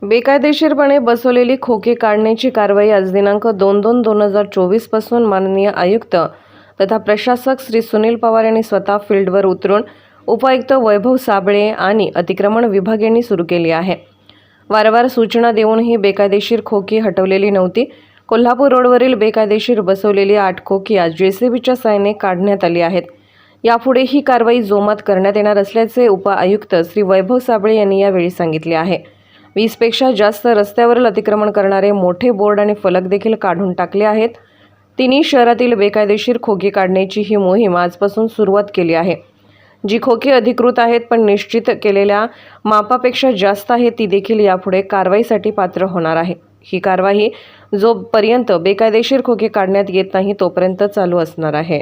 बेकायदेशीरपणे बसवलेली खोके काढण्याची कारवाई आज दिनांक 2/2/2024 पासून माननीय आयुक्त तथा प्रशासक श्री सुनील पवार यांनी स्वतः फील्डवर उतरून उपायुक्त वैभव साबळे आणि अतिक्रमण विभाग यांनी सुरू केली आहे। वारंवार सूचना देऊनही बेकायदेशीर खोकी हटवलेली नव्हती। कोल्हापूर रोडवरील बेकायदेशीर बसवलेली 8 खोकी आज JCBच्या सहाय्याने काढण्यात आली आहेत। यापुढे ही कारवाई जोमात करण्यात येणार असल्याचे उपआयुक्त श्री वैभव साबळे यांनी यावेळी सांगितले आहे। 20 पेक्षा जास्त रस्त्यावरील अतिक्रमण करणारे मोठे बोर्ड आणि फलक देखील काढून टाकले आहेत। तिन्ही शहरातील बेकायदेशीर खोकी काढण्याची ही मोहीम आजपासून सुरुवात केली आहे। जी खोकी अधिकृत आहेत पण निश्चित केलेल्या मापापेक्षा जास्त आहे ती देखील यापुढे कारवाईसाठी पात्र होणार आहे। ही कारवाई जोपर्यंत बेकायदेशीर खोकी काढण्यात येत नाही तोपर्यंत चालू असणार आहे।